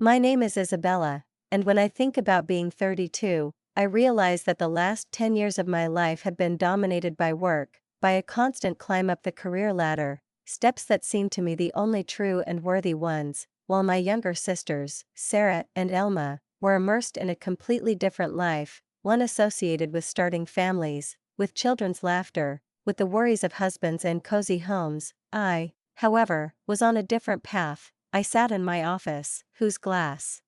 My name is Isabella, and when I think about being 32, I realize that the last 10 years of my life have been dominated by work, by a constant climb up the career ladder, steps that seem to me the only true and worthy ones, while my younger sisters, Sarah and Elma, were immersed in a completely different life, one associated with starting families, with children's laughter, with the worries of husbands and cozy homes. I, however, was on a different path. I sat in my office, whose glass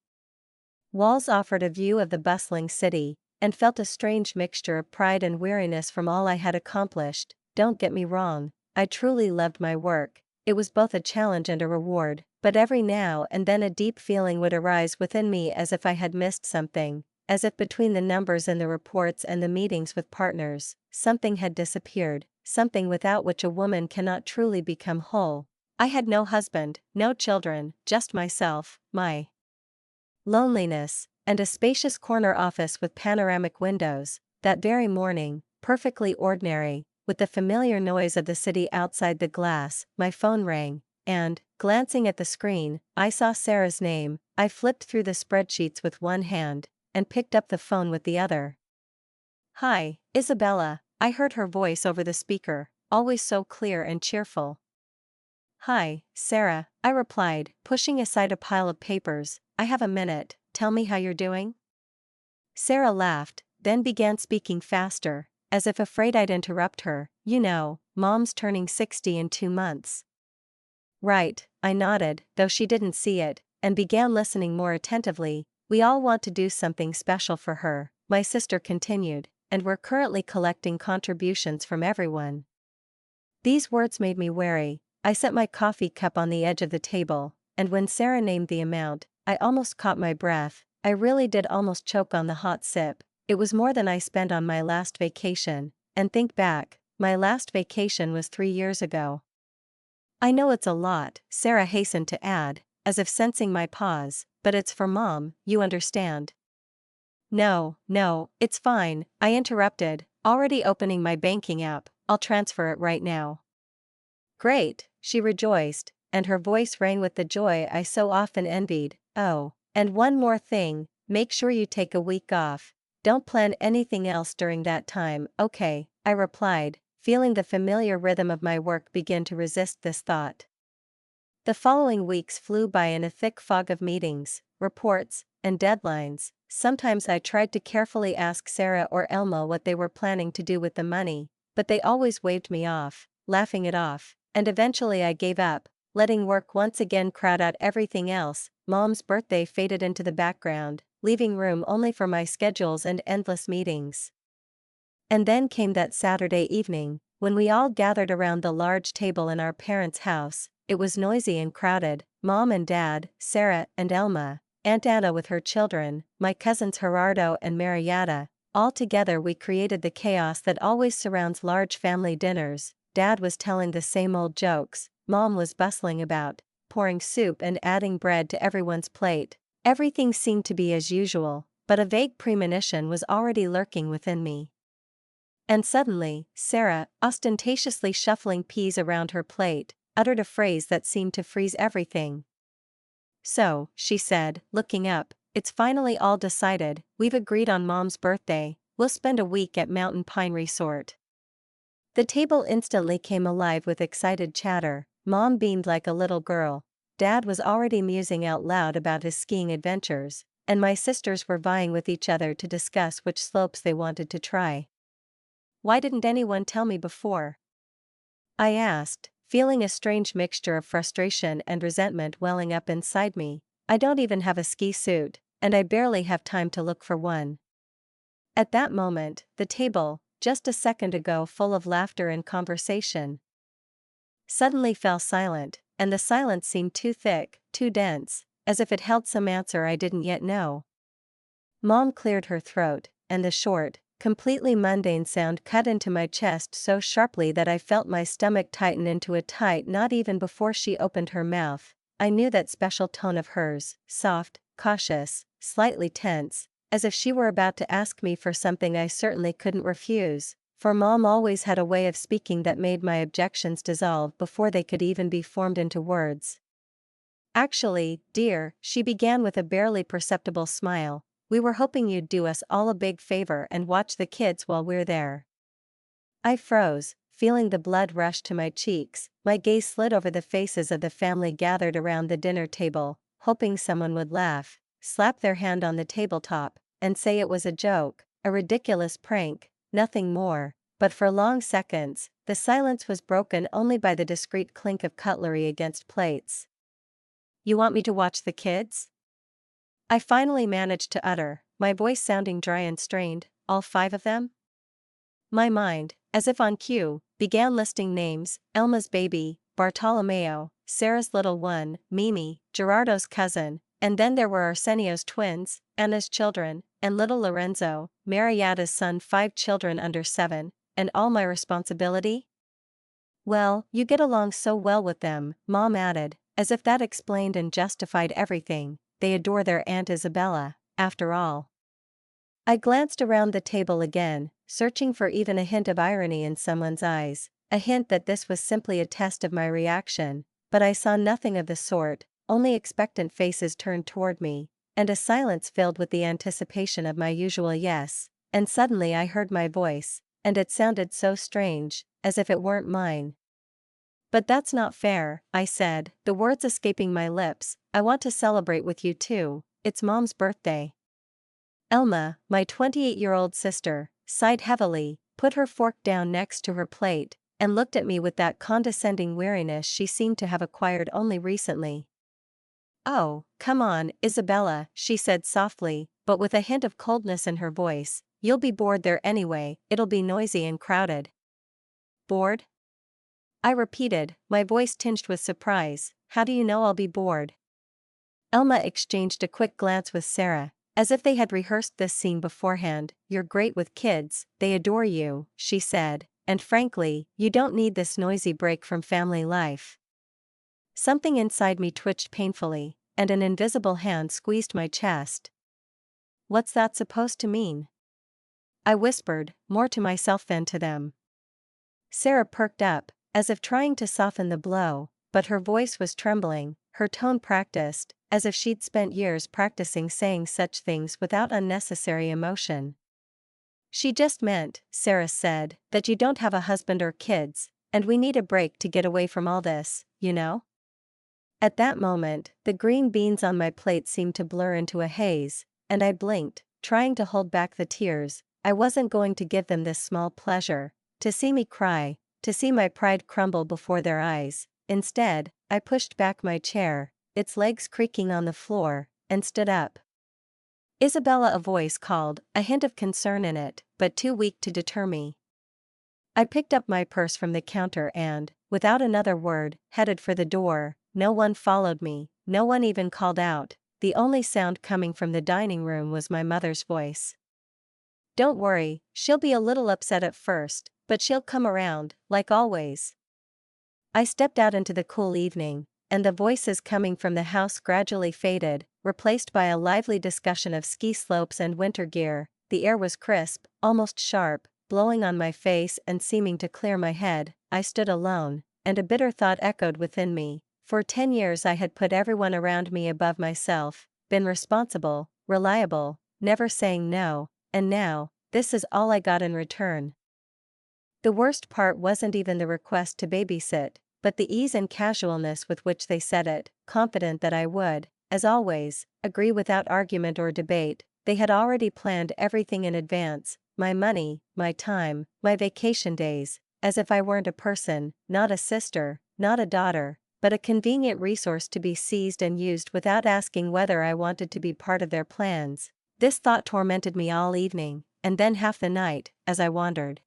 walls offered a view of the bustling city, and felt a strange mixture of pride and weariness from all I had accomplished. Don't get me wrong, I truly loved my work, it was both a challenge and a reward, but every now and then a deep feeling would arise within me as if I had missed something, as if between the numbers in the reports and the meetings with partners, something had disappeared, something without which a woman cannot truly become whole. I had no husband, no children, just myself, my loneliness, and a spacious corner office with panoramic windows. That very morning, perfectly ordinary, with the familiar noise of the city outside the glass, my phone rang, and, glancing at the screen, I saw Sarah's name. I flipped through the spreadsheets with one hand, and picked up the phone with the other. "Hi, Isabella," I heard her voice over the speaker, always so clear and cheerful. "Hi, Sarah," I replied, pushing aside a pile of papers. "I have a minute, tell me how you're doing." Sarah laughed, then began speaking faster, as if afraid I'd interrupt her. "You know, Mom's turning 60 in 2 months. "Right," I nodded, though she didn't see it, and began listening more attentively. "We all want to do something special for her," my sister continued, "and we're currently collecting contributions from everyone." These words made me wary. I set my coffee cup on the edge of the table, and when Sarah named the amount, I almost caught my breath. I really did almost choke on the hot sip. It was more than I spent on my last vacation, and think back, my last vacation was 3 years ago. "I know it's a lot," Sarah hastened to add, as if sensing my pause, "but it's for Mom, you understand." No, it's fine," I interrupted, already opening my banking app. "I'll transfer it right now." "Great," she rejoiced, and her voice rang with the joy I so often envied. "Oh, and one more thing, make sure you take a week off. Don't plan anything else during that time." "Okay," I replied, feeling the familiar rhythm of my work begin to resist this thought. The following weeks flew by in a thick fog of meetings, reports, and deadlines. Sometimes I tried to carefully ask Sarah or Elma what they were planning to do with the money, but they always waved me off, laughing it off, and eventually I gave up, letting work once again crowd out everything else. Mom's birthday faded into the background, leaving room only for my schedules and endless meetings. And then came that Saturday evening, when we all gathered around the large table in our parents' house. It was noisy and crowded. Mom and Dad, Sarah and Elma, Aunt Anna with her children, my cousins Gerardo and Marietta. All together we created the chaos that always surrounds large family dinners. Dad was telling the same old jokes, Mom was bustling about, pouring soup and adding bread to everyone's plate. Everything seemed to be as usual, but a vague premonition was already lurking within me. And suddenly, Sarah, ostentatiously shuffling peas around her plate, uttered a phrase that seemed to freeze everything. "So," she said, looking up, "it's finally all decided. We've agreed on Mom's birthday. We'll spend a week at Mountain Pine Resort." The table instantly came alive with excited chatter. Mom beamed like a little girl. Dad was already musing out loud about his skiing adventures, and my sisters were vying with each other to discuss which slopes they wanted to try. "Why didn't anyone tell me before?" I asked, feeling a strange mixture of frustration and resentment welling up inside me. "I don't even have a ski suit, and I barely have time to look for one." At that moment, the table, just a second ago full of laughter and conversation, suddenly fell silent, and the silence seemed too thick, too dense, as if it held some answer I didn't yet know. Mom cleared her throat, and the short, completely mundane sound cut into my chest so sharply that I felt my stomach tighten into a tight knot even before she opened her mouth. I knew that special tone of hers, soft, cautious, slightly tense, as if she were about to ask me for something I certainly couldn't refuse, for Mom always had a way of speaking that made my objections dissolve before they could even be formed into words. Actually, dear, she began with a barely perceptible smile, we were hoping you'd do us all a big favor and watch the kids while we're there. I froze, feeling the blood rush to my cheeks. My gaze slid over the faces of the family gathered around the dinner table, hoping someone would laugh, slap their hand on the tabletop, and say it was a joke, a ridiculous prank, nothing more. But for long seconds, the silence was broken only by the discreet clink of cutlery against plates. You want me to watch the kids? I finally managed to utter, my voice sounding dry and strained. All 5 of them? My mind, as if on cue, began listing names: Elma's baby, Bartolomeo, Sarah's little one, Mimi, Gerardo's cousin, and then there were Arsenio's twins, Anna's children, and little Lorenzo, Mariatta's son. 5 children under 7, and all my responsibility? Well, you get along so well with them, Mom added, as if that explained and justified everything. They adore their Aunt Isabella, after all. I glanced around the table again, searching for even a hint of irony in someone's eyes, a hint that this was simply a test of my reaction, but I saw nothing of the sort, only expectant faces turned toward me, and a silence filled with the anticipation of my usual yes, and suddenly I heard my voice, and it sounded so strange, as if it weren't mine. But that's not fair, I said, the words escaping my lips. I want to celebrate with you too, it's Mom's birthday. Elma, my 28-year-old sister, sighed heavily, put her fork down next to her plate, and looked at me with that condescending weariness she seemed to have acquired only recently. Oh, come on, Isabella, she said softly, but with a hint of coldness in her voice, you'll be bored there anyway, it'll be noisy and crowded. Bored? I repeated, my voice tinged with surprise. How do you know I'll be bored? Elma exchanged a quick glance with Sarah, as if they had rehearsed this scene beforehand. You're great with kids, they adore you, she said, and frankly, you don't need this noisy break from family life. Something inside me twitched painfully, and an invisible hand squeezed my chest. What's that supposed to mean? I whispered, more to myself than to them. Sarah perked up, as if trying to soften the blow, but her voice was trembling, her tone practiced, as if she'd spent years practicing saying such things without unnecessary emotion. She just meant, Sarah said, that you don't have a husband or kids, and we need a break to get away from all this, you know? At that moment, the green beans on my plate seemed to blur into a haze, and I blinked, trying to hold back the tears. I wasn't going to give them this small pleasure, to see me cry, to see my pride crumble before their eyes. Instead, I pushed back my chair, its legs creaking on the floor, and stood up. Isabella, a voice called, a hint of concern in it, but too weak to deter me. I picked up my purse from the counter and, without another word, headed for the door. No one followed me, no one even called out. The only sound coming from the dining room was my mother's voice. Don't worry, she'll be a little upset at first, but she'll come around, like always. I stepped out into the cool evening, and the voices coming from the house gradually faded, replaced by a lively discussion of ski slopes and winter gear. The air was crisp, almost sharp, blowing on my face and seeming to clear my head. I stood alone, and a bitter thought echoed within me. For 10 years I had put everyone around me above myself, been responsible, reliable, never saying no, and now, this is all I got in return. The worst part wasn't even the request to babysit, but the ease and casualness with which they said it, confident that I would, as always, agree without argument or debate. They had already planned everything in advance, my money, my time, my vacation days, as if I weren't a person, not a sister, not a daughter, but a convenient resource to be seized and used without asking whether I wanted to be part of their plans. This thought tormented me all evening, and then half the night, as I wandered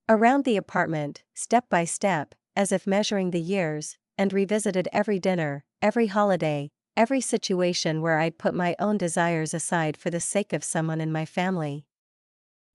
around the apartment, step by step, as if measuring the years, and revisited every dinner, every holiday, every situation where I'd put my own desires aside for the sake of someone in my family.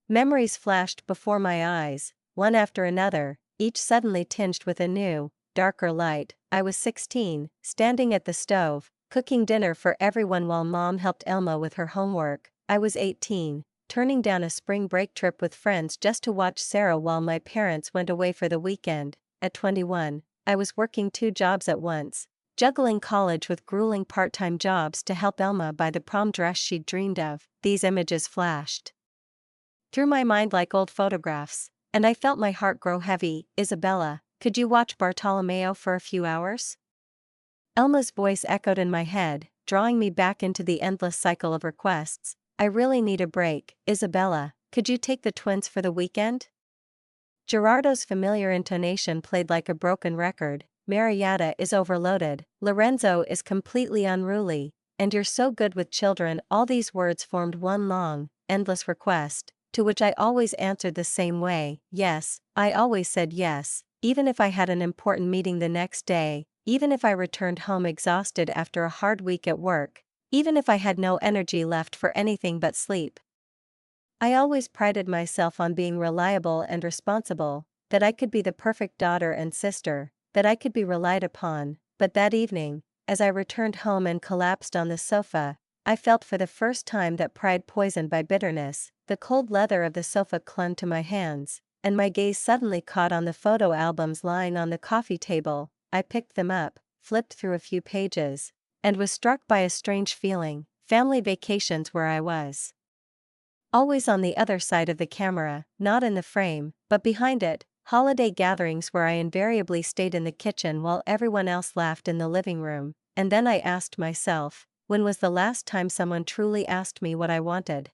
Memories flashed before my eyes, one after another, each suddenly tinged with a new, darker light. I was 16, standing at the stove, cooking dinner for everyone while Mom helped Elma with her homework. I was 18, turning down a spring break trip with friends just to watch Sarah while my parents went away for the weekend. At 21, I was working 2 jobs at once, juggling college with grueling part-time jobs to help Elma buy the prom dress she'd dreamed of. These images flashed through my mind like old photographs, and I felt my heart grow heavy. Isabella, could you watch Bartolomeo for a few hours? Elma's voice echoed in my head, drawing me back into the endless cycle of requests. I really need a break. Isabella, could you take the twins for the weekend? Gerardo's familiar intonation played like a broken record. Marietta is overloaded, Lorenzo is completely unruly, and you're so good with children. All these words formed one long, endless request, to which I always answered the same way. Yes, I always said yes, even if I had an important meeting the next day, even if I returned home exhausted after a hard week at work, even if I had no energy left for anything but sleep. I always prided myself on being reliable and responsible, that I could be the perfect daughter and sister, that I could be relied upon. But that evening, as I returned home and collapsed on the sofa, I felt for the first time that pride poisoned by bitterness. The cold leather of the sofa clung to my hands, and my gaze suddenly caught on the photo albums lying on the coffee table. I picked them up, flipped through a few pages, and was struck by a strange feeling. Family vacations where I was always on the other side of the camera, not in the frame, but behind it. Holiday gatherings where I invariably stayed in the kitchen while everyone else laughed in the living room. And then I asked myself, when was the last time someone truly asked me what I wanted?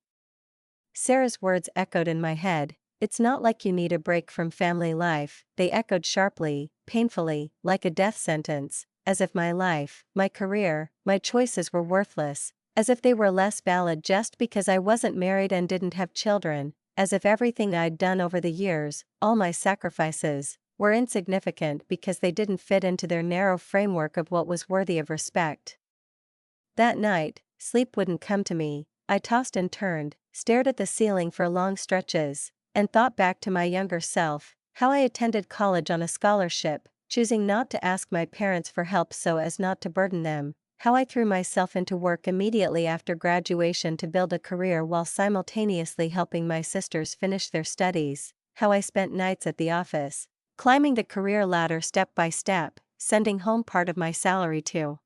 Sarah's words echoed in my head. It's not like you need a break from family life. They echoed sharply, painfully, like a death sentence, as if my life, my career, my choices were worthless, as if they were less valid just because I wasn't married and didn't have children, as if everything I'd done over the years, all my sacrifices, were insignificant because they didn't fit into their narrow framework of what was worthy of respect. That night, sleep wouldn't come to me. I tossed and turned, stared at the ceiling for long stretches, and thought back to my younger self, how I attended college on a scholarship, choosing not to ask my parents for help so as not to burden them, how I threw myself into work immediately after graduation to build a career while simultaneously helping my sisters finish their studies, how I spent nights at the office, climbing the career ladder step by step, sending home part of my salary to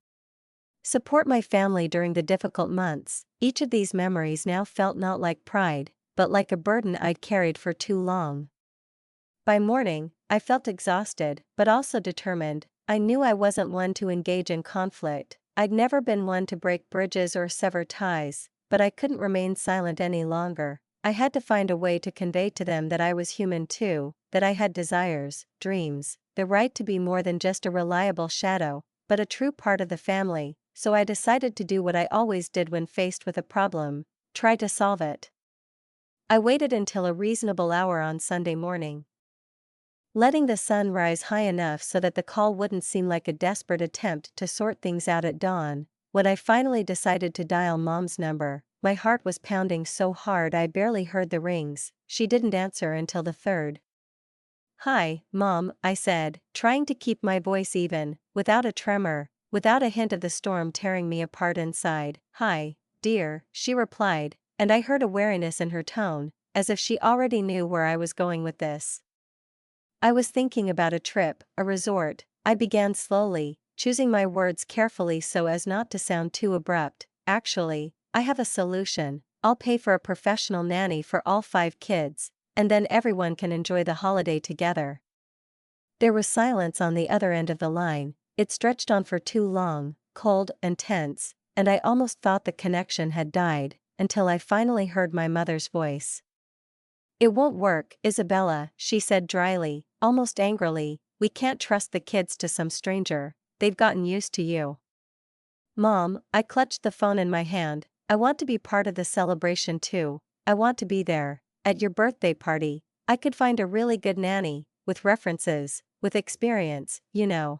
support my family during the difficult months. Each of these memories now felt not like pride, but like a burden I'd carried for too long. By morning, I felt exhausted, but also determined. I knew I wasn't one to engage in conflict. I'd never been one to break bridges or sever ties, but I couldn't remain silent any longer. I had to find a way to convey to them that I was human too, that I had desires, dreams, the right to be more than just a reliable shadow, but a true part of the family. So I decided to do what I always did when faced with a problem: try to solve it. I waited until a reasonable hour on Sunday morning, letting the sun rise high enough so that the call wouldn't seem like a desperate attempt to sort things out at dawn. When I finally decided to dial Mom's number, my heart was pounding so hard I barely heard the rings. She didn't answer until the third. "Hi, Mom," I said, trying to keep my voice even, without a tremor, without a hint of the storm tearing me apart inside. "Hi, dear," she replied, and I heard a wariness in her tone, as if she already knew where I was going with this. "I was thinking about a trip, a resort," I began slowly, choosing my words carefully so as not to sound too abrupt. "Actually, I have a solution. I'll pay for a professional nanny for all 5 kids, and then everyone can enjoy the holiday together." There was silence on the other end of the line. It stretched on for too long, cold and tense, and I almost thought the connection had died, until I finally heard my mother's voice. "It won't work, Isabella," she said dryly, almost angrily. "We can't trust the kids to some stranger. They've gotten used to you." "Mom," I clutched the phone in my hand, "I want to be part of the celebration too. I want to be there. At your birthday party, I could find a really good nanny, with references, with experience, you know."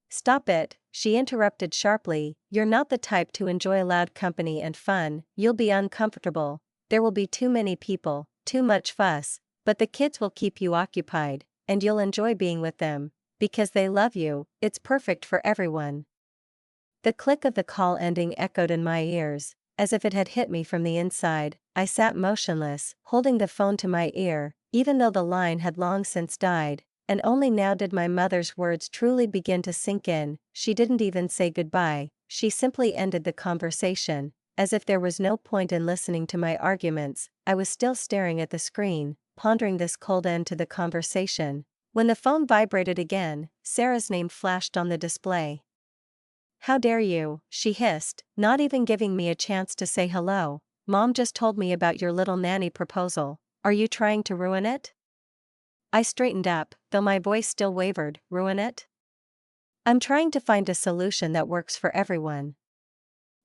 "Stop it," she interrupted sharply. "You're not the type to enjoy loud company and fun. You'll be uncomfortable. There will be too many people, too much fuss, but the kids will keep you occupied, and you'll enjoy being with them, because they love you. It's perfect for everyone." The click of the call ending echoed in my ears, as if it had hit me from the inside. I sat motionless, holding the phone to my ear, even though the line had long since died, and only now did my mother's words truly begin to sink in. She didn't even say goodbye, she simply ended the conversation, as if there was no point in listening to my arguments. I was still staring at the screen, pondering this cold end to the conversation, when the phone vibrated again. Sarah's name flashed on the display. "How dare you," she hissed, not even giving me a chance to say hello. "Mom just told me about your little nanny proposal. Are you trying to ruin it?" I straightened up, though my voice still wavered. "Ruin it? I'm trying to find a solution that works for everyone."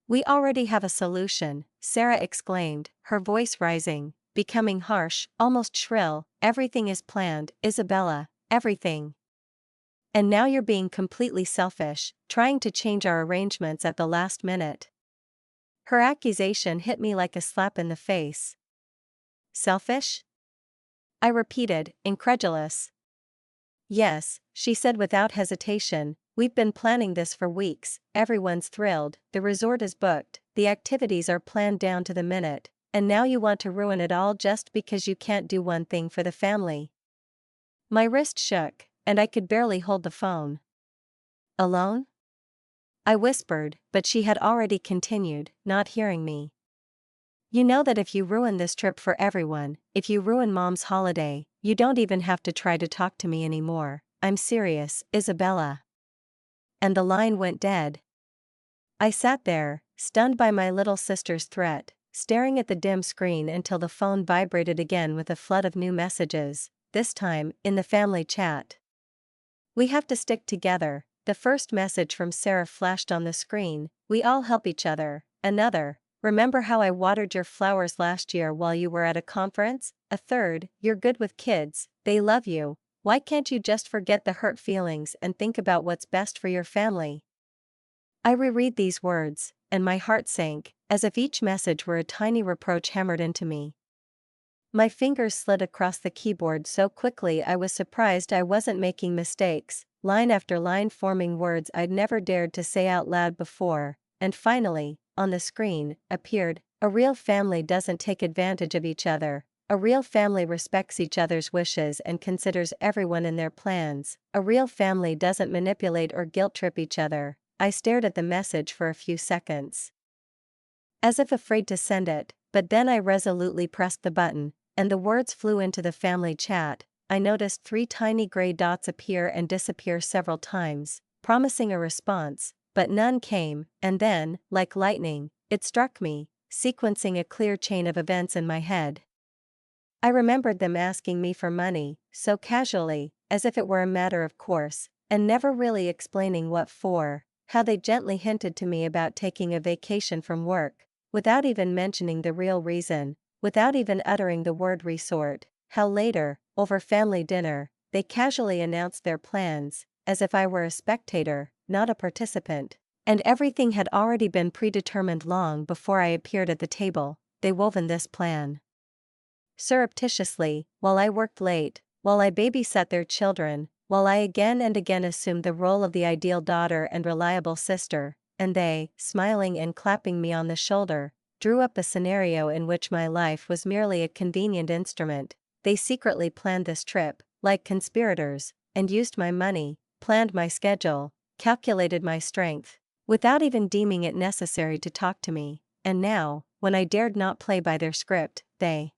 "We already have a solution," Sarah exclaimed, her voice rising, becoming harsh, almost shrill. "Everything is planned, Isabella, everything. And now you're being completely selfish, trying to change our arrangements at the last minute." Her accusation hit me like a slap in the face. "Selfish?" I repeated, incredulous. "Yes," she said without hesitation, "we've been planning this for weeks, everyone's thrilled, the resort is booked, the activities are planned down to the minute, and now you want to ruin it all just because you can't do one thing for the family." My wrist shook, and I could barely hold the phone. "Alone?" I whispered, but she had already continued, not hearing me. "You know that if you ruin this trip for everyone, if you ruin Mom's holiday, you don't even have to try to talk to me anymore. I'm serious, Isabella." And the line went dead. I sat there, stunned by my little sister's threat, staring at the dim screen until the phone vibrated again with a flood of new messages, this time, in the family chat. "We have to stick together," the first message from Sarah flashed on the screen. "We all help each other." Another, "Remember how I watered your flowers last year while you were at a conference?" A third, "You're good with kids, they love you. Why can't you just forget the hurt feelings and think about what's best for your family?" I reread these words, and my heart sank, as if each message were a tiny reproach hammered into me. My fingers slid across the keyboard so quickly I was surprised I wasn't making mistakes, line after line forming words I'd never dared to say out loud before, and finally, on the screen, appeared, "A real family doesn't take advantage of each other. A real family respects each other's wishes and considers everyone in their plans. A real family doesn't manipulate or guilt-trip each other." I stared at the message for a few seconds, as if afraid to send it, but then I resolutely pressed the button, and the words flew into the family chat. I noticed 3 tiny gray dots appear and disappear several times, promising a response, but none came, and then, like lightning, it struck me, sequencing a clear chain of events in my head. I remembered them asking me for money, so casually, as if it were a matter of course, and never really explaining what for, how they gently hinted to me about taking a vacation from work, without even mentioning the real reason, without even uttering the word resort, how later, over family dinner, they casually announced their plans, as if I were a spectator, not a participant, and everything had already been predetermined long before I appeared at the table. They woven this plan surreptitiously, while I worked late, while I babysat their children, while I again and again assumed the role of the ideal daughter and reliable sister, and they, smiling and clapping me on the shoulder, drew up a scenario in which my life was merely a convenient instrument. They secretly planned this trip, like conspirators, and used my money, planned my schedule, calculated my strength, without even deeming it necessary to talk to me. And now, when I dared not play by their script, they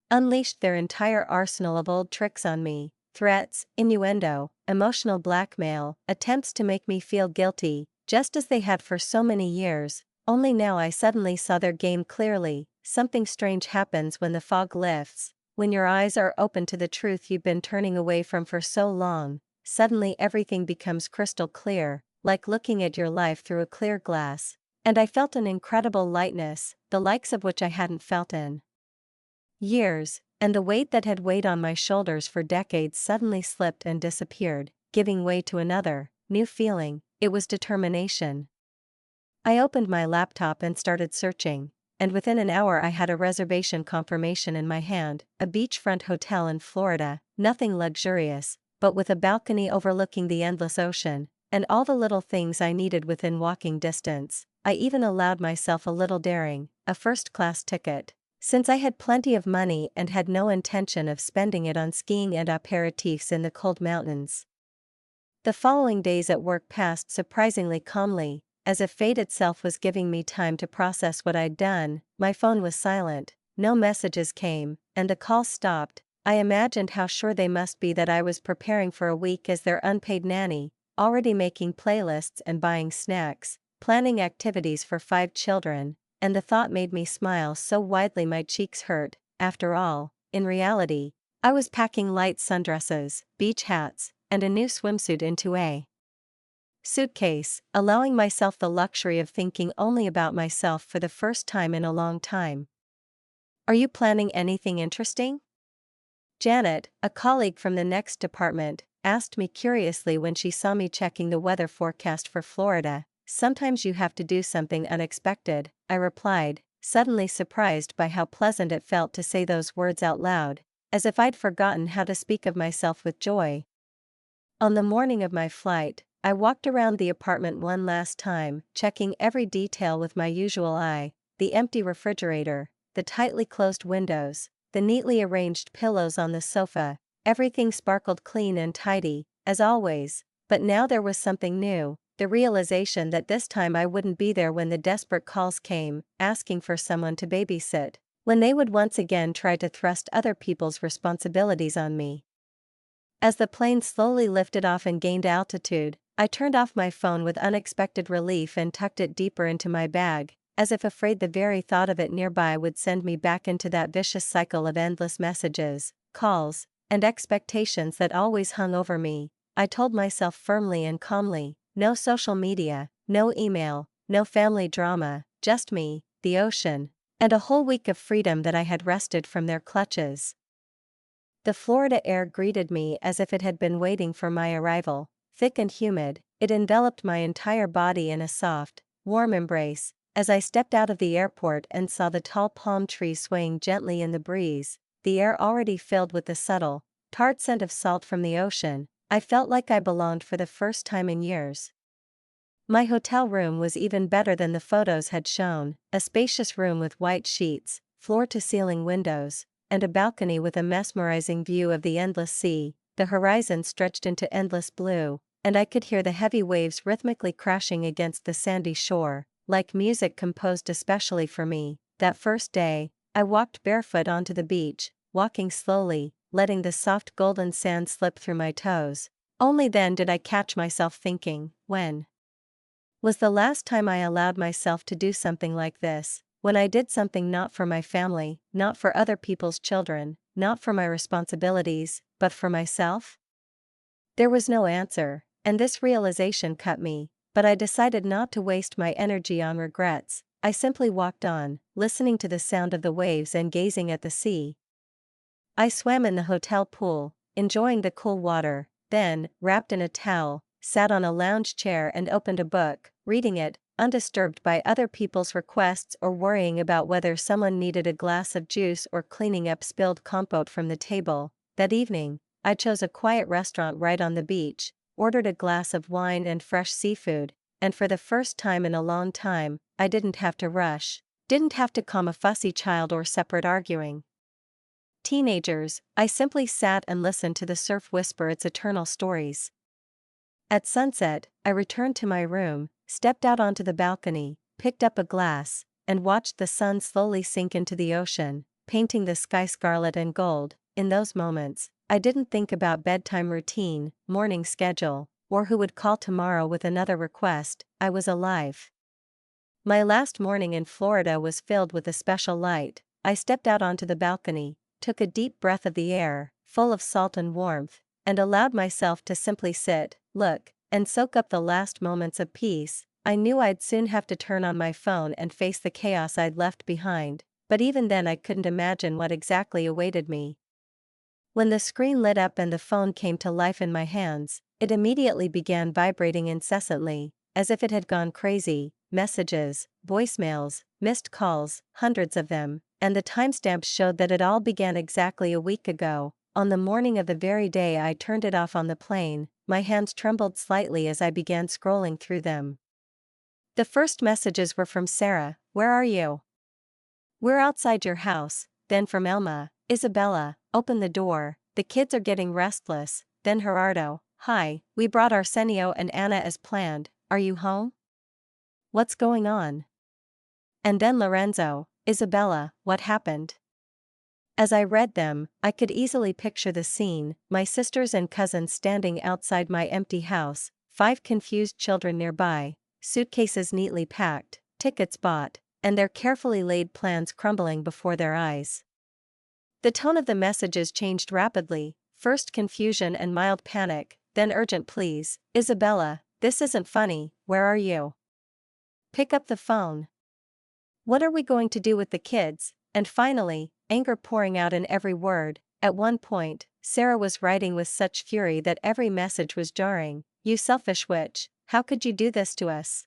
unleashed their entire arsenal of old tricks on me: threats, innuendo, emotional blackmail, attempts to make me feel guilty, just as they had for so many years. Only now I suddenly saw their game clearly. Something strange happens when the fog lifts, when your eyes are open to the truth you've been turning away from for so long. Suddenly everything becomes crystal clear, like looking at your life through a clear glass. And I felt an incredible lightness, the likes of which I hadn't felt in years, and the weight that had weighed on my shoulders for decades suddenly slipped and disappeared, giving way to another, new feeling. It was determination. I opened my laptop and started searching, and within an hour I had a reservation confirmation in my hand, a beachfront hotel in Florida, nothing luxurious, but with a balcony overlooking the endless ocean, and all the little things I needed within walking distance. I even allowed myself a little daring, a first-class ticket. since I had plenty of money and had no intention of spending it on skiing and aperitifs in the cold mountains. The following days at work passed surprisingly calmly, as if fate itself was giving me time to process what I'd done. My phone was silent, no messages came, and the calls stopped. I imagined how sure they must be that I was preparing for a week as their unpaid nanny, already making playlists and buying snacks, planning activities for 5 children, and the thought made me smile so widely my cheeks hurt. After all, in reality, I was packing light sundresses, beach hats, and a new swimsuit into a suitcase, allowing myself the luxury of thinking only about myself for the first time in a long time. Are you planning anything interesting? Janet, a colleague from the next department, asked me curiously when she saw me checking the weather forecast for Florida. Sometimes you have to do something unexpected, I replied, suddenly surprised by how pleasant it felt to say those words out loud, as if I'd forgotten how to speak of myself with joy. On the morning of my flight, I walked around the apartment one last time, checking every detail with my usual eye: the empty refrigerator, the tightly closed windows, the neatly arranged pillows on the sofa. Everything sparkled clean and tidy, as always, but now there was something new, the realization that this time I wouldn't be there when the desperate calls came, asking for someone to babysit, when they would once again try to thrust other people's responsibilities on me. As the plane slowly lifted off and gained altitude, I turned off my phone with unexpected relief and tucked it deeper into my bag, as if afraid the very thought of it nearby would send me back into that vicious cycle of endless messages, calls, and expectations that always hung over me. I told myself firmly and calmly, no social media, no email, no family drama, just me, the ocean, and a whole week of freedom that I had wrested from their clutches. The Florida air greeted me as if it had been waiting for my arrival. Thick and humid, it enveloped my entire body in a soft, warm embrace. As I stepped out of the airport and saw the tall palm trees swaying gently in the breeze, the air already filled with the subtle, tart scent of salt from the ocean, I felt like I belonged for the first time in years. My hotel room was even better than the photos had shown: a spacious room with white sheets, floor-to-ceiling windows, and a balcony with a mesmerizing view of the endless sea. The horizon stretched into endless blue, and I could hear the heavy waves rhythmically crashing against the sandy shore, like music composed especially for me. That first day, I walked barefoot onto the beach, walking slowly, letting the soft golden sand slip through my toes. Only then did I catch myself thinking, when was the last time I allowed myself to do something like this? When I did something not for my family, not for other people's children, not for my responsibilities, but for myself? There was no answer, and this realization cut me, but I decided not to waste my energy on regrets. I simply walked on, listening to the sound of the waves and gazing at the sea. I swam in the hotel pool, enjoying the cool water, then, wrapped in a towel, sat on a lounge chair and opened a book, reading it, undisturbed by other people's requests or worrying about whether someone needed a glass of juice or cleaning up spilled compote from the table. That evening, I chose a quiet restaurant right on the beach, ordered a glass of wine and fresh seafood, and for the first time in a long time, I didn't have to rush, didn't have to calm a fussy child or separate arguing teenagers. I simply sat and listened to the surf whisper its eternal stories. At sunset, I returned to my room, stepped out onto the balcony, picked up a glass, and watched the sun slowly sink into the ocean, painting the sky scarlet and gold. In those moments, I didn't think about bedtime routine, morning schedule, or who would call tomorrow with another request. I was alive. My last morning in Florida was filled with a special light. I stepped out onto the balcony, took a deep breath of the air, full of salt and warmth, and allowed myself to simply sit, look, and soak up the last moments of peace. I knew I'd soon have to turn on my phone and face the chaos I'd left behind, but even then I couldn't imagine what exactly awaited me. When the screen lit up and the phone came to life in my hands, it immediately began vibrating incessantly, as if it had gone crazy. Messages, voicemails, missed calls, hundreds of them, and the timestamps showed that it all began exactly a week ago. On the morning of the very day I turned it off on the plane, my hands trembled slightly as I began scrolling through them. The first messages were from Sarah. "Where are you? We're outside your house. Then from Elma, Isabella, open the door, the kids are getting restless. Then Gerardo, hi, we brought Arsenio and Anna as planned, are you home? What's going on? And then Lorenzo, Isabella, what happened? As I read them, I could easily picture the scene, my sisters and cousins standing outside my empty house, 5 confused children nearby, suitcases neatly packed, tickets bought, and their carefully laid plans crumbling before their eyes. The tone of the messages changed rapidly, first confusion and mild panic, then urgent pleas. Isabella, this isn't funny, where are you? Pick up the phone. What are we going to do with the kids? And finally, anger pouring out in every word. At one point, Sarah was writing with such fury that every message was jarring. You selfish witch, how could you do this to us?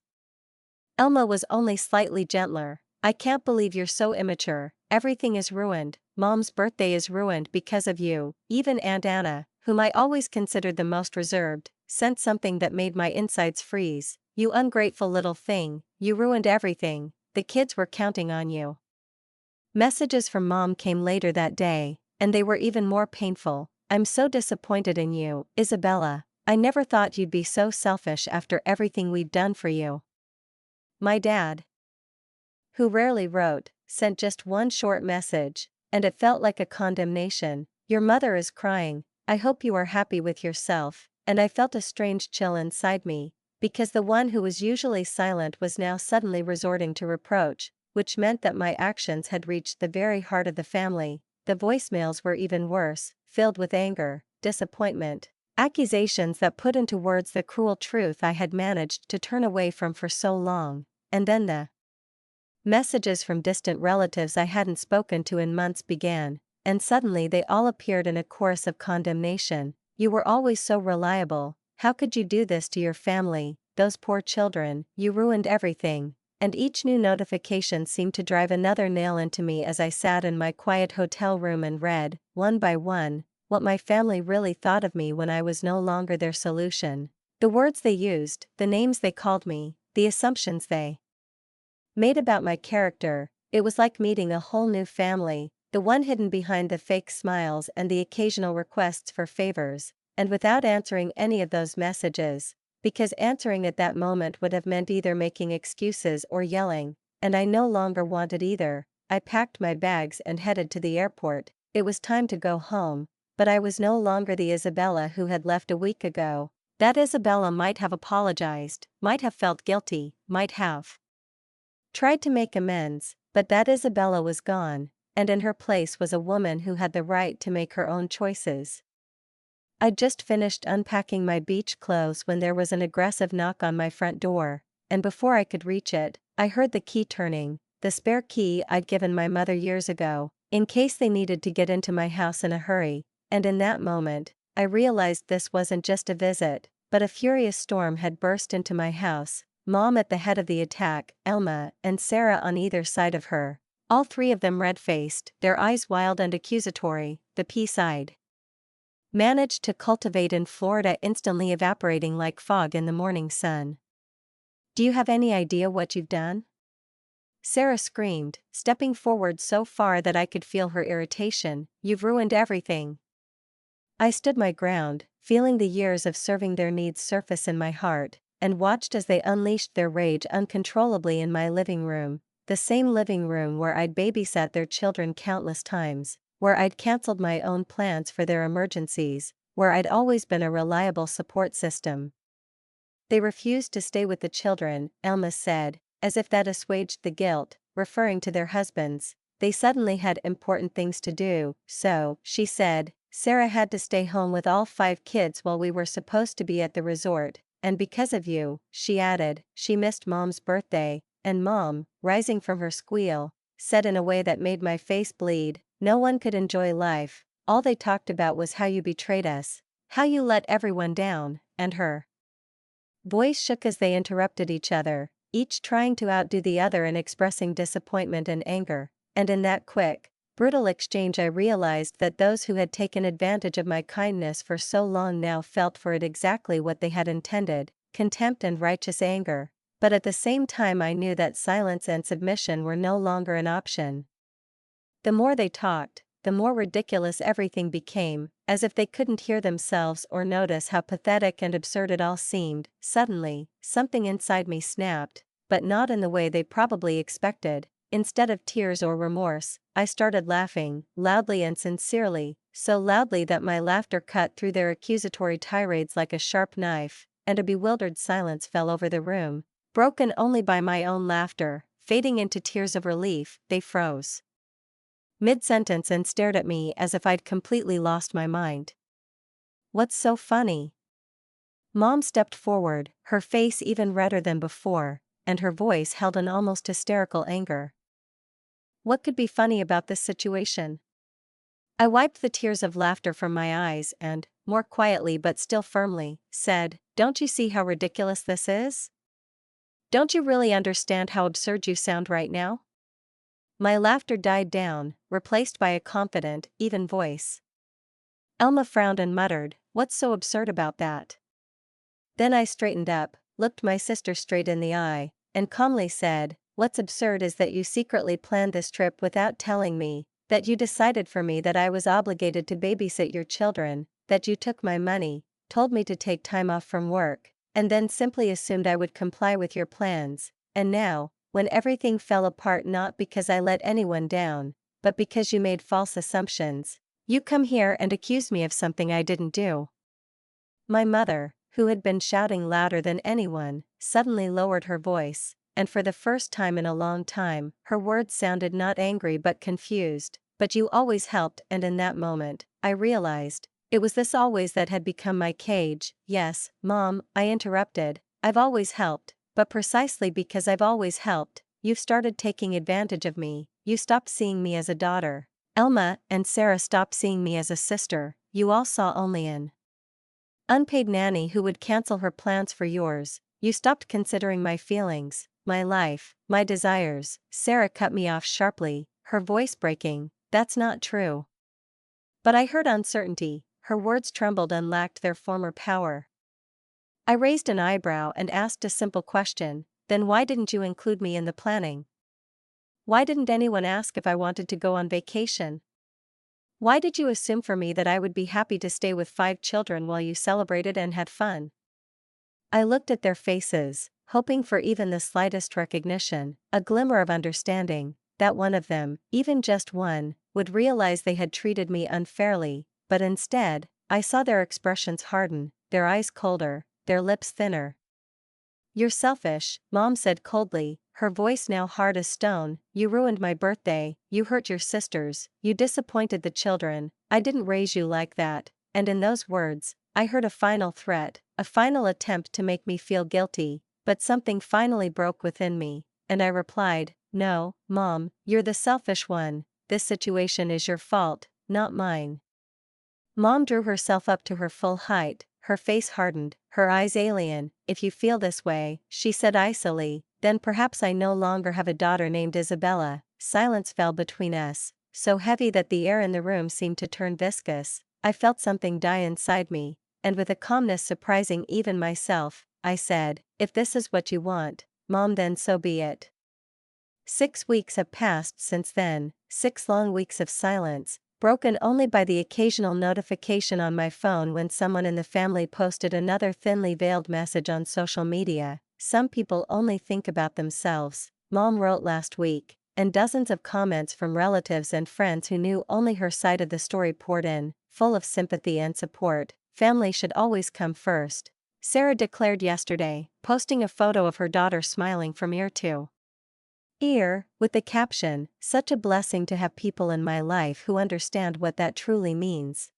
Elma was only slightly gentler. I can't believe you're so immature, everything is ruined, Mom's birthday is ruined because of you. Even Aunt Anna, whom I always considered the most reserved, sent something that made my insides freeze. You ungrateful little thing, you ruined everything, the kids were counting on you. Messages from Mom came later that day, and they were even more painful. I'm so disappointed in you, Isabella. I never thought you'd be so selfish after everything we've done for you. My dad, who rarely wrote, sent just one short message, and it felt like a condemnation. Your mother is crying, I hope you are happy with yourself, and I felt a strange chill inside me, because the one who was usually silent was now suddenly resorting to reproach, which meant that my actions had reached the very heart of the family. The voicemails were even worse, filled with anger, disappointment, accusations that put into words the cruel truth I had managed to turn away from for so long. And then the messages from distant relatives I hadn't spoken to in months began, and suddenly they all appeared in a chorus of condemnation. You were always so reliable, how could you do this to your family, those poor children, you ruined everything. And each new notification seemed to drive another nail into me as I sat in my quiet hotel room and read, one by one, what my family really thought of me when I was no longer their solution. The words they used, the names they called me, the assumptions they made about my character. It was like meeting a whole new family, the one hidden behind the fake smiles and the occasional requests for favors, and without answering any of those messages, because answering at that moment would have meant either making excuses or yelling, and I no longer wanted either. I packed my bags and headed to the airport. It was time to go home, but I was no longer the Isabella who had left a week ago. That Isabella might have apologized, might have felt guilty, might have tried to make amends, but that Isabella was gone, and in her place was a woman who had the right to make her own choices. I'd just finished unpacking my beach clothes when there was an aggressive knock on my front door, and before I could reach it, I heard the key turning, the spare key I'd given my mother years ago, in case they needed to get into my house in a hurry, and in that moment, I realized this wasn't just a visit, but a furious storm had burst into my house. Mom at the head of the attack, Elma and Sarah on either side of her, all 3 of them red-faced, their eyes wild and accusatory, the peace I'd managed to cultivate in Florida instantly evaporating like fog in the morning sun. Do you have any idea what you've done? Sarah screamed, stepping forward so far that I could feel her irritation. You've ruined everything. I stood my ground, feeling the years of serving their needs surface in my heart, and watched as they unleashed their rage uncontrollably in my living room, the same living room where I'd babysat their children countless times, where I'd cancelled my own plans for their emergencies, where I'd always been a reliable support system. They refused to stay with the children, Elma said, as if that assuaged the guilt, referring to their husbands. They suddenly had important things to do, so, she said, Sarah had to stay home with all 5 kids while we were supposed to be at the resort. And because of you, she added, she missed Mom's birthday, and Mom, rising from her squeal, said in a way that made my face bleed, no one could enjoy life, all they talked about was how you betrayed us, how you let everyone down, and her voice shook as they interrupted each other, each trying to outdo the other in expressing disappointment and anger, and in that quick, brutal exchange I realized that those who had taken advantage of my kindness for so long now felt for it exactly what they had intended, contempt and righteous anger, but at the same time I knew that silence and submission were no longer an option. The more they talked, the more ridiculous everything became, as if they couldn't hear themselves or notice how pathetic and absurd it all seemed. Suddenly, something inside me snapped, but not in the way they probably expected. Instead of tears or remorse, I started laughing, loudly and sincerely, so loudly that my laughter cut through their accusatory tirades like a sharp knife, and a bewildered silence fell over the room, broken only by my own laughter. Fading into tears of relief, they froze mid-sentence and stared at me as if I'd completely lost my mind. "What's so funny?" Mom stepped forward, her face even redder than before, and her voice held an almost hysterical anger. "What could be funny about this situation?" I wiped the tears of laughter from my eyes and, more quietly but still firmly, said, "Don't you see how ridiculous this is? Don't you really understand how absurd you sound right now?" My laughter died down, replaced by a confident, even voice. Elma frowned and muttered, "What's so absurd about that?" Then I straightened up, looked my sister straight in the eye, and calmly said, "What's absurd is that you secretly planned this trip without telling me, that you decided for me that I was obligated to babysit your children, that you took my money, told me to take time off from work, and then simply assumed I would comply with your plans, and now, when everything fell apart not because I let anyone down, but because you made false assumptions, you come here and accuse me of something I didn't do." My mother, who had been shouting louder than anyone, suddenly lowered her voice, and for the first time in a long time, her words sounded not angry but confused. "But you always helped," and in that moment, I realized, it was this always that had become my cage. "Yes, Mom," I interrupted, "I've always helped. But precisely because I've always helped, you've started taking advantage of me. You stopped seeing me as a daughter. Elma and Sarah stopped seeing me as a sister. You all saw only an unpaid nanny who would cancel her plans for yours. You stopped considering my feelings, my life, my desires." Sarah cut me off sharply, her voice breaking. "That's not true." But I heard uncertainty, her words trembled and lacked their former power. I raised an eyebrow and asked a simple question, "Then why didn't you include me in the planning? Why didn't anyone ask if I wanted to go on vacation? Why did you assume for me that I would be happy to stay with 5 children while you celebrated and had fun?" I looked at their faces, hoping for even the slightest recognition, a glimmer of understanding, that one of them, even just one, would realize they had treated me unfairly, but instead, I saw their expressions harden, their eyes colder, their lips thinner. "You're selfish," Mom said coldly, her voice now hard as stone. "You ruined my birthday, you hurt your sisters, you disappointed the children. I didn't raise you like that." And in those words, I heard a final threat, a final attempt to make me feel guilty, but something finally broke within me, and I replied, "No, Mom, you're the selfish one. This situation is your fault, not mine." Mom drew herself up to her full height, her face hardened, her eyes alien. "If you feel this way," she said icily, "then perhaps I no longer have a daughter named Isabella." Silence fell between us, so heavy that the air in the room seemed to turn viscous. I felt something die inside me, and with a calmness surprising even myself, I said, "If this is what you want, Mom, then so be it." 6 weeks have passed since then, 6 long weeks of silence, broken only by the occasional notification on my phone when someone in the family posted another thinly veiled message on social media. "Some people only think about themselves," Mom wrote last week, and dozens of comments from relatives and friends who knew only her side of the story poured in, full of sympathy and support. "Family should always come first," Sarah declared yesterday, posting a photo of her daughter smiling from ear to ear, with the caption, "Such a blessing to have people in my life who understand what that truly means."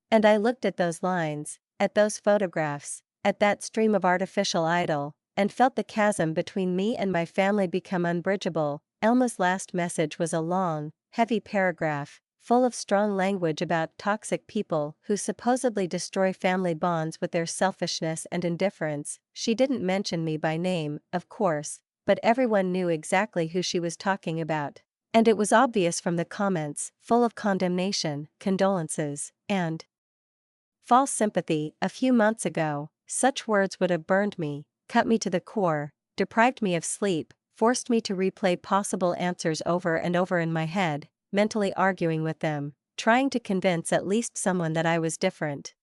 And I looked at those lines, at those photographs, at that stream of artificial idol, and felt the chasm between me and my family become unbridgeable. Elma's last message was a long, heavy paragraph, full of strong language about toxic people who supposedly destroy family bonds with their selfishness and indifference. She didn't mention me by name, of course, but everyone knew exactly who she was talking about. And it was obvious from the comments, full of condemnation, condolences, and false sympathy. A few months ago, such words would have burned me, cut me to the core, deprived me of sleep, forced me to replay possible answers over and over in my head. mentally arguing with them, trying to convince at least someone that I was different.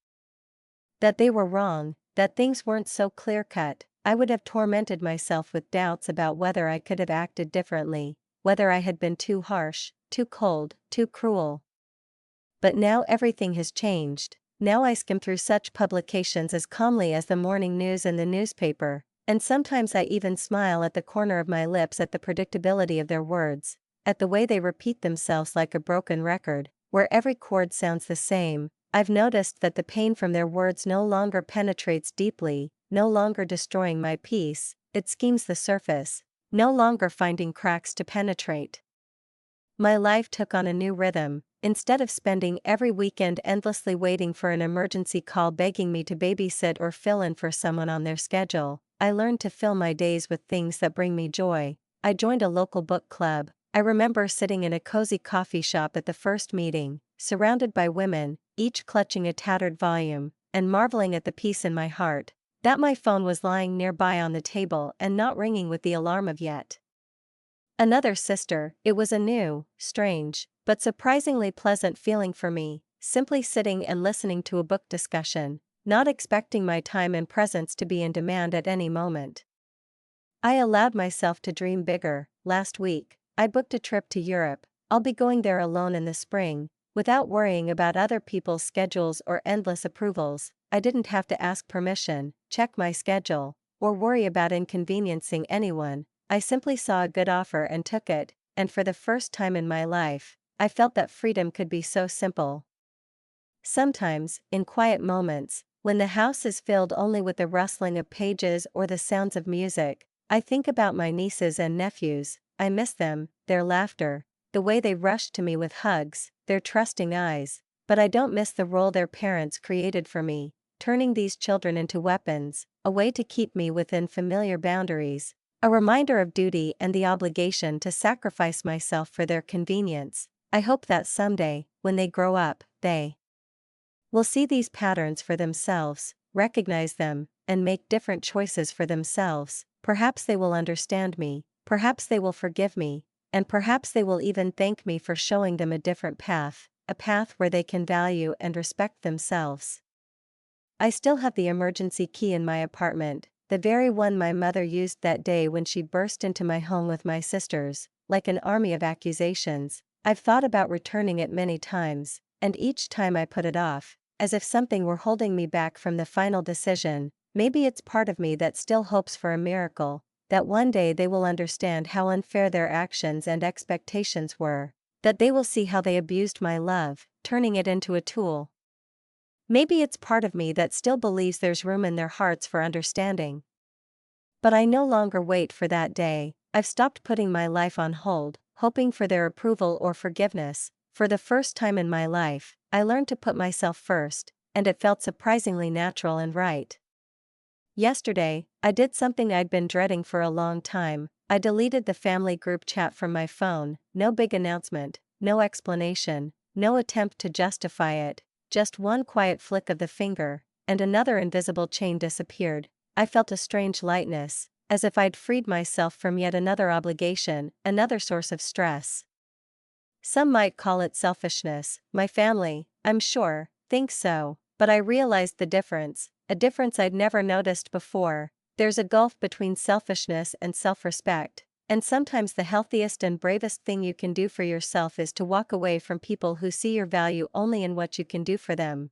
That they were wrong, that things weren't so clear-cut. I would have tormented myself with doubts about whether I could have acted differently, whether I had been too harsh, too cold, too cruel. But now everything has changed. Now I skim through such publications as calmly as the morning news in the newspaper, and sometimes I even smile at the corner of my lips at the predictability of their words, at the way they repeat themselves like a broken record, where every chord sounds the same. I've noticed that the pain from their words no longer penetrates deeply, no longer destroying my peace, it skims the surface, no longer finding cracks to penetrate. My life took on a new rhythm. Instead of spending every weekend endlessly waiting for an emergency call begging me to babysit or fill in for someone on their schedule, I learned to fill my days with things that bring me joy. I joined a local book club. I remember sitting in a cozy coffee shop at the first meeting, surrounded by women, each clutching a tattered volume, and marveling at the peace in my heart, that my phone was lying nearby on the table and not ringing with the alarm of yet another sister. It was a new, strange, but surprisingly pleasant feeling for me, simply sitting and listening to a book discussion, not expecting my time and presence to be in demand at any moment. I allowed myself to dream bigger. Last week, I booked a trip to Europe. I'll be going there alone in the spring, without worrying about other people's schedules or endless approvals. I didn't have to ask permission, check my schedule, or worry about inconveniencing anyone. I simply saw a good offer and took it, and for the first time in my life, I felt that freedom could be so simple. Sometimes, in quiet moments, when the house is filled only with the rustling of pages or the sounds of music, I think about my nieces and nephews. I miss them, their laughter, the way they rushed to me with hugs, their trusting eyes, but I don't miss the role their parents created for me, turning these children into weapons, a way to keep me within familiar boundaries. A reminder of duty and the obligation to sacrifice myself for their convenience. I hope that someday, when they grow up, they will see these patterns for themselves, recognize them, and make different choices for themselves. Perhaps they will understand me, perhaps they will forgive me, and perhaps they will even thank me for showing them a different path, a path where they can value and respect themselves. I still have the emergency key in my apartment, the very one my mother used that day when she burst into my home with my sisters, like an army of accusations. I've thought about returning it many times, and each time I put it off, as if something were holding me back from the final decision. Maybe it's part of me that still hopes for a miracle, that one day they will understand how unfair their actions and expectations were, that they will see how they abused my love, turning it into a tool. Maybe it's part of me that still believes there's room in their hearts for understanding. But I no longer wait for that day. I've stopped putting my life on hold, hoping for their approval or forgiveness. For the first time in my life, I learned to put myself first, and it felt surprisingly natural and right. Yesterday, I did something I'd been dreading for a long time. I deleted the family group chat from my phone. No big announcement, no explanation, no attempt to justify it. Just one quiet flick of the finger, and another invisible chain disappeared. I felt a strange lightness, as if I'd freed myself from yet another obligation, another source of stress. Some might call it selfishness. My family, I'm sure, thinks so, but I realized the difference, a difference I'd never noticed before. There's a gulf between selfishness and self-respect. And sometimes the healthiest and bravest thing you can do for yourself is to walk away from people who see your value only in what you can do for them.